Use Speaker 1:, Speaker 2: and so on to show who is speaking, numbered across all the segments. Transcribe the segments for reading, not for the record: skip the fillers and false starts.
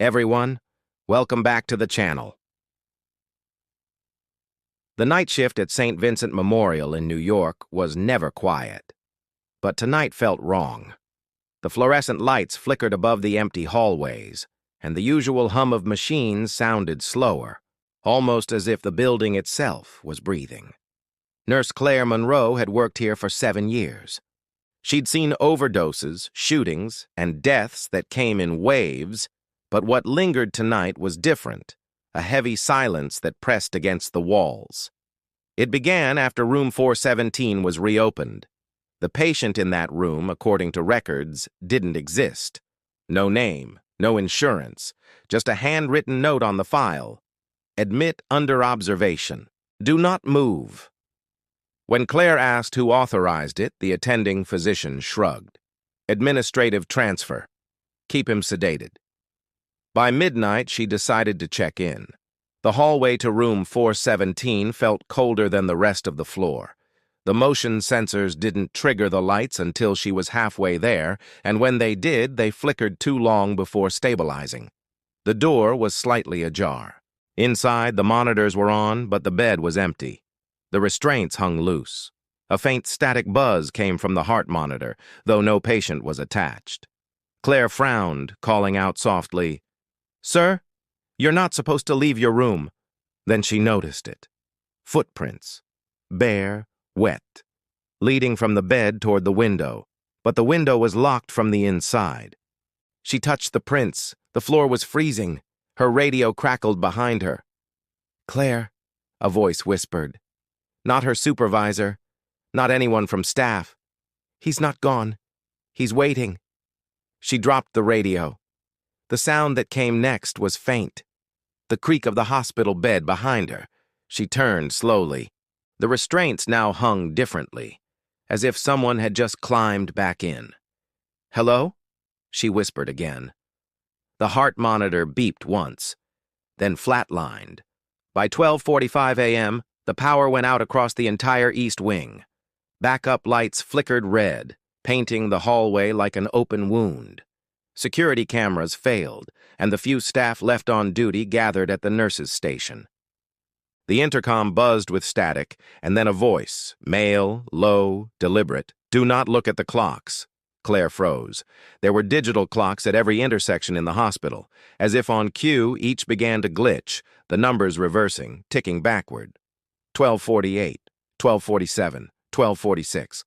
Speaker 1: Everyone, welcome back to the channel. The night shift at St. Vincent Memorial in New York was never quiet. But tonight felt wrong. The fluorescent lights flickered above the empty hallways, and the usual hum of machines sounded slower, almost as if the building itself was breathing. Nurse Claire Monroe had worked here for 7 years. She'd seen overdoses, shootings, and deaths that came in waves, but what lingered tonight was different, a heavy silence that pressed against the walls. It began after room 417 was reopened. The patient in that room, according to records, didn't exist. No name, no insurance, just a handwritten note on the file. Admit under observation. Do not move. When Claire asked who authorized it, the attending physician shrugged. Administrative transfer. Keep him sedated. By midnight, she decided to check in. The hallway to room 417 felt colder than the rest of the floor. The motion sensors didn't trigger the lights until she was halfway there, and when they did, they flickered too long before stabilizing. The door was slightly ajar. Inside, the monitors were on, but the bed was empty. The restraints hung loose. A faint static buzz came from the heart monitor, though no patient was attached. Claire frowned, calling out softly, "Sir, you're not supposed to leave your room." Then she noticed it. Footprints. Bare, wet. Leading from the bed toward the window, but the window was locked from the inside. She touched the prints. The floor was freezing. Her radio crackled behind her. "Claire," a voice whispered. Not her supervisor. Not anyone from staff. "He's not gone. He's waiting." She dropped the radio. The sound that came next was faint. The creak of the hospital bed behind her. She turned slowly. The restraints now hung differently, as if someone had just climbed back in. "Hello?" she whispered again. The heart monitor beeped once, then flatlined. By 12:45 a.m., the power went out across the entire East Wing. Backup lights flickered red, painting the hallway like an open wound. Security cameras failed, and the few staff left on duty gathered at the nurses' station. The intercom buzzed with static, and then a voice, male, low, deliberate. "Do not look at the clocks." Claire froze. There were digital clocks at every intersection in the hospital. As if on cue, each began to glitch, the numbers reversing, ticking backward. 12:48, 12:47, 12:46.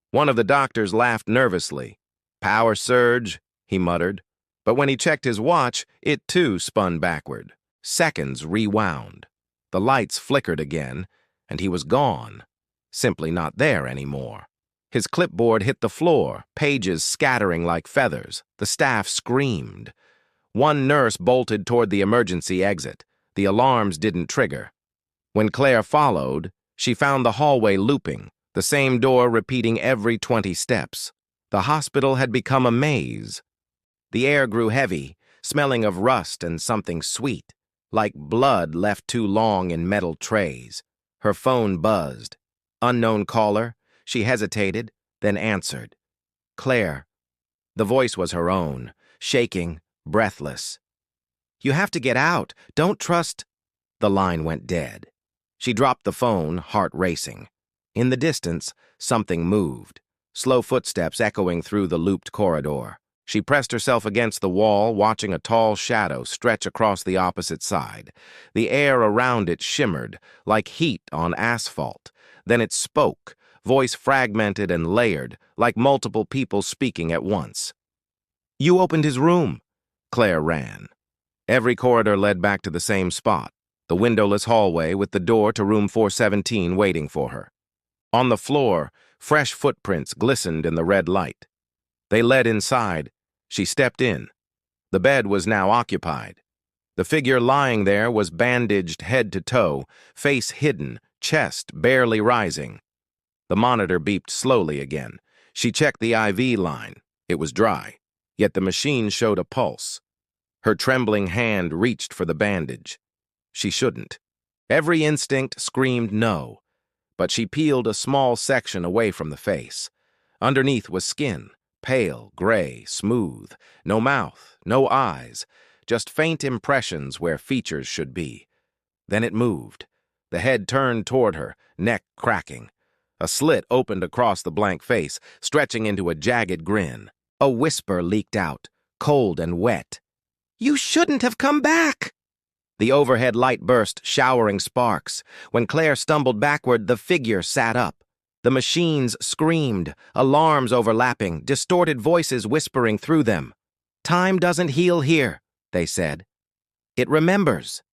Speaker 1: One of the doctors laughed nervously. "Power surge," he muttered. But when he checked his watch, it too spun backward. Seconds rewound. The lights flickered again, and he was gone. Simply not there anymore. His clipboard hit the floor, pages scattering like feathers. The staff screamed. One nurse bolted toward the emergency exit. The alarms didn't trigger. When Claire followed, she found the hallway looping, the same door repeating every 20 steps. The hospital had become a maze. The air grew heavy, smelling of rust and something sweet, like blood left too long in metal trays. Her phone buzzed. Unknown caller. She hesitated, then answered. "Claire." The voice was her own, shaking, breathless. "You have to get out. Don't trust—" The line went dead. She dropped the phone, heart racing. In the distance, something moved, slow footsteps echoing through the looped corridor. She pressed herself against the wall, watching a tall shadow stretch across the opposite side. The air around it shimmered, like heat on asphalt. Then it spoke, voice fragmented and layered, like multiple people speaking at once. "You opened his room." Claire ran. Every corridor led back to the same spot, the windowless hallway with the door to room 417 waiting for her. On the floor, fresh footprints glistened in the red light. They led inside. She stepped in. The bed was now occupied. The figure lying there was bandaged head to toe, face hidden, chest barely rising. The monitor beeped slowly again. She checked the IV line. It was dry, yet the machine showed a pulse. Her trembling hand reached for the bandage. She shouldn't. Every instinct screamed no, but she peeled a small section away from the face. Underneath was skin, pale, gray, smooth, no mouth, no eyes, just faint impressions where features should be. Then it moved. The head turned toward her, neck cracking. A slit opened across the blank face, stretching into a jagged grin. A whisper leaked out, cold and wet. "You shouldn't have come back!" The overhead light burst, showering sparks. When Claire stumbled backward, the figure sat up. The machines screamed, alarms overlapping, distorted voices whispering through them. "Time doesn't heal here," they said. "It remembers."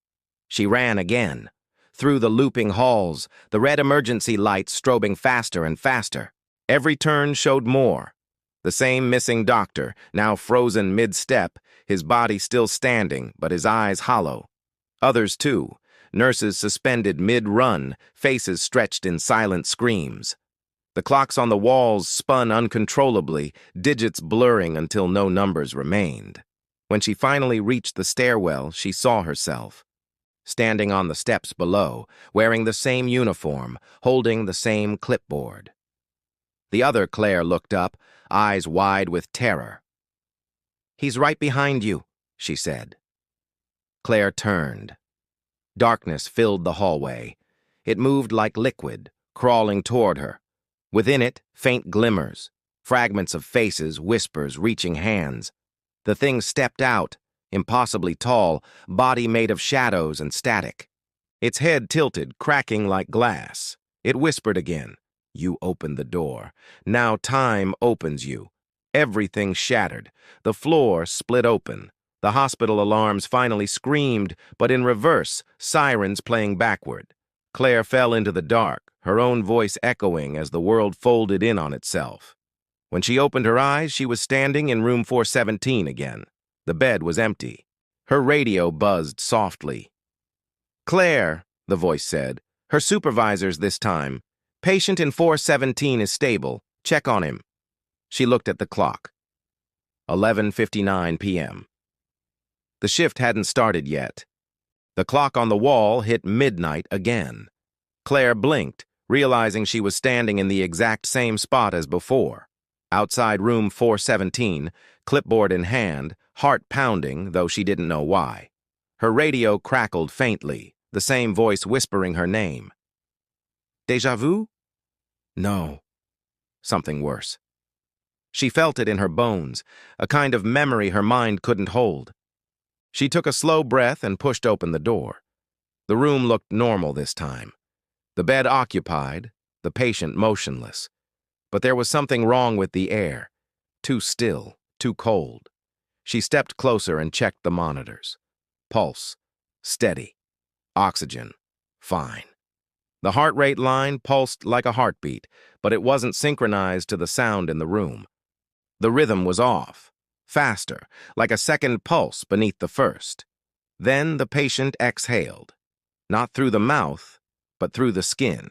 Speaker 1: She ran again. Through the looping halls, the red emergency lights strobing faster and faster. Every turn showed more. The same missing doctor, now frozen mid-step, his body still standing, but his eyes hollow. Others, too, nurses suspended mid-run, faces stretched in silent screams. The clocks on the walls spun uncontrollably, digits blurring until no numbers remained. When she finally reached the stairwell, she saw herself. Standing on the steps below, wearing the same uniform, holding the same clipboard. The other Claire looked up, eyes wide with terror. "He's right behind you," she said. Claire turned. Darkness filled the hallway. It moved like liquid, crawling toward her. Within it, faint glimmers, fragments of faces, whispers, reaching hands. The thing stepped out, impossibly tall, body made of shadows and static. Its head tilted, cracking like glass. It whispered again, "You opened the door. Now time opens you." Everything shattered. The floor split open. The hospital alarms finally screamed, but in reverse, sirens playing backward. Claire fell into the dark, her own voice echoing as the world folded in on itself. When she opened her eyes, she was standing in room 417 again. The bed was empty. Her radio buzzed softly. "Claire," the voice said, "her supervisor's this time. Patient in 417 is stable. Check on him." She looked at the clock. 11:59 p.m. The shift hadn't started yet. The clock on the wall hit midnight again. Claire blinked, realizing she was standing in the exact same spot as before. Outside room 417, clipboard in hand, heart pounding, though she didn't know why. Her radio crackled faintly, the same voice whispering her name. Déjà vu? No. Something worse. She felt it in her bones, a kind of memory her mind couldn't hold. She took a slow breath and pushed open the door. The room looked normal this time. The bed occupied, the patient motionless. But there was something wrong with the air. Too still, too cold. She stepped closer and checked the monitors. Pulse, steady. Oxygen, fine. The heart rate line pulsed like a heartbeat, but it wasn't synchronized to the sound in the room. The rhythm was off, faster, like a second pulse beneath the first. Then the patient exhaled, not through the mouth, but through the skin.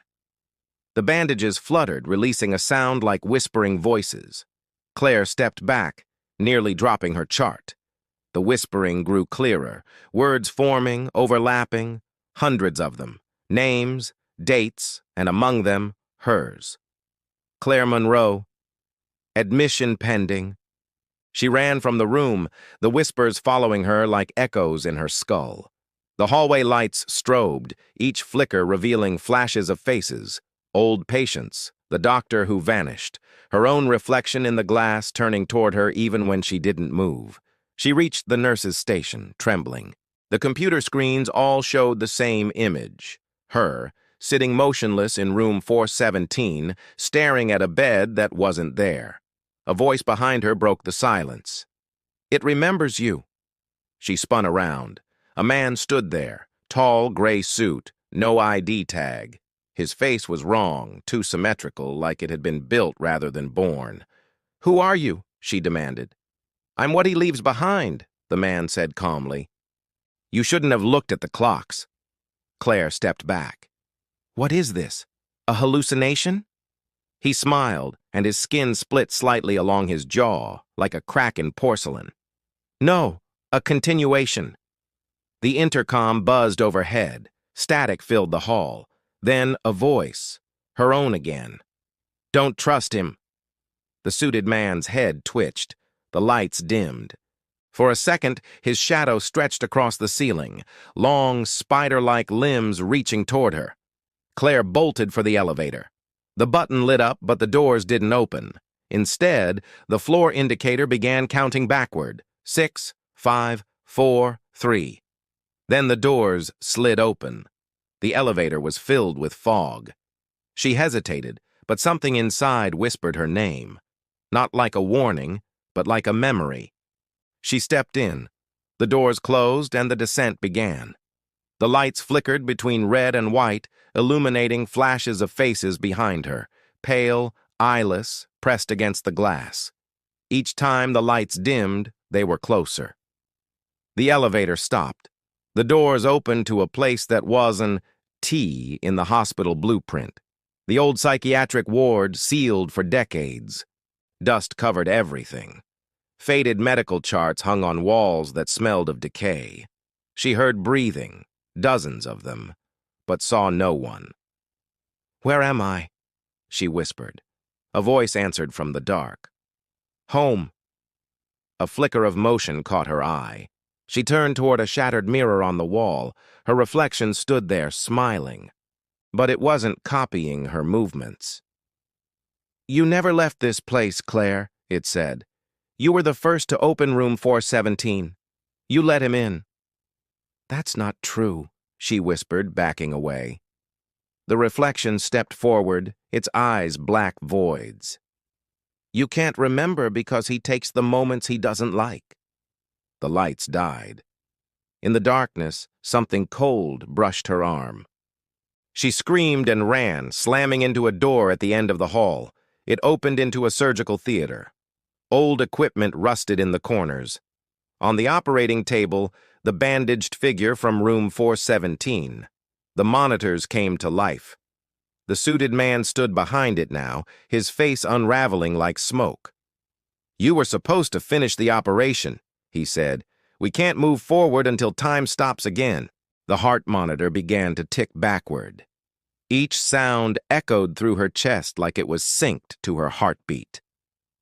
Speaker 1: The bandages fluttered, releasing a sound like whispering voices. Claire stepped back, nearly dropping her chart. The whispering grew clearer, words forming, overlapping, hundreds of them, names, dates, and among them, hers. Claire Monroe. Admission pending. She ran from the room, the whispers following her like echoes in her skull. The hallway lights strobed, each flicker revealing flashes of faces. Old patients, the doctor who vanished, her own reflection in the glass turning toward her even when she didn't move. She reached the nurse's station, trembling. The computer screens all showed the same image. Her, sitting motionless in room 417, staring at a bed that wasn't there. A voice behind her broke the silence. "It remembers you." She spun around. A man stood there, tall gray suit, no ID tag. His face was wrong, too symmetrical, like it had been built rather than born. "Who are you?" she demanded. "I'm what he leaves behind," the man said calmly. "You shouldn't have looked at the clocks." Claire stepped back. "What is this? A hallucination?" He smiled, and his skin split slightly along his jaw, like a crack in porcelain. "No, a continuation." The intercom buzzed overhead. Static filled the hall. Then a voice, her own again. "Don't trust him." The suited man's head twitched. The lights dimmed. For a second, his shadow stretched across the ceiling, long, spider-like limbs reaching toward her. Claire bolted for the elevator. The button lit up, but the doors didn't open. Instead, the floor indicator began counting backward. 6, 5, 4, 3. Then the doors slid open. The elevator was filled with fog. She hesitated, but something inside whispered her name. Not like a warning, but like a memory. She stepped in. The doors closed and the descent began. The lights flickered between red and white, illuminating flashes of faces behind her, pale, eyeless, pressed against the glass. Each time the lights dimmed, they were closer. The elevator stopped. The doors opened to a place that was an T in the hospital blueprint. The old psychiatric ward sealed for decades. Dust covered everything. Faded medical charts hung on walls that smelled of decay. She heard breathing, dozens of them, but saw no one. "Where am I?" she whispered. A voice answered from the dark. "Home." A flicker of motion caught her eye. She turned toward a shattered mirror on the wall. Her reflection stood there, smiling. But it wasn't copying her movements. "You never left this place, Claire," it said. "You were the first to open room 417. You let him in." "That's not true," she whispered, backing away. The reflection stepped forward, its eyes black voids. "You can't remember because he takes the moments he doesn't like." The lights died. In the darkness, something cold brushed her arm. She screamed and ran, slamming into a door at the end of the hall. It opened into a surgical theater. Old equipment rusted in the corners. On the operating table, the bandaged figure from room 417. The monitors came to life. The suited man stood behind it now, his face unraveling like smoke. "You were supposed to finish the operation," he said. "We can't move forward until time stops again." The heart monitor began to tick backward. Each sound echoed through her chest like it was synced to her heartbeat.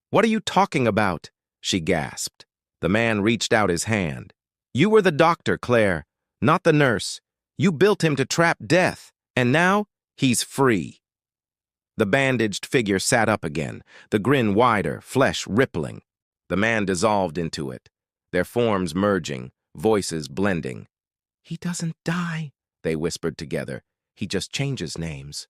Speaker 1: "What are you talking about?" she gasped. The man reached out his hand. "You were the doctor, Claire, not the nurse. You built him to trap death, and now he's free." The bandaged figure sat up again, the grin wider, flesh rippling. The man dissolved into it, their forms merging, voices blending. "He doesn't die," they whispered together. "He just changes names."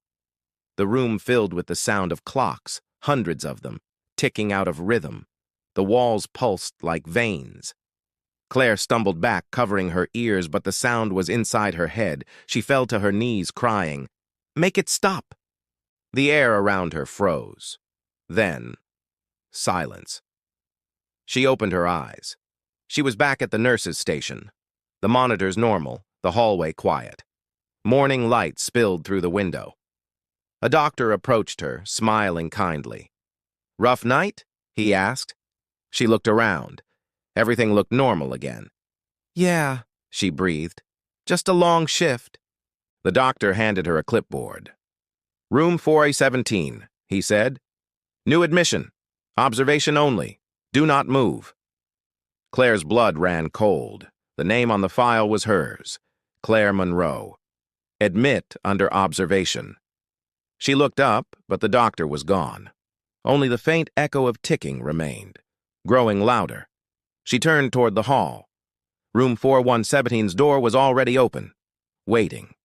Speaker 1: The room filled with the sound of clocks, hundreds of them, ticking out of rhythm. The walls pulsed like veins. Claire stumbled back, covering her ears, but the sound was inside her head. She fell to her knees, crying, "Make it stop!" The air around her froze. Then, silence. She opened her eyes. She was back at the nurse's station. The monitors normal, the hallway quiet. Morning light spilled through the window. A doctor approached her, smiling kindly. "Rough night?" he asked. She looked around. Everything looked normal again. "Yeah," she breathed. "Just a long shift." The doctor handed her a clipboard. "Room 417, he said. "New admission. Observation only. Do not move." Claire's blood ran cold. The name on the file was hers, Claire Monroe. Admit under observation. She looked up, but the doctor was gone. Only the faint echo of ticking remained, growing louder. She turned toward the hall. Room 417's door was already open, waiting.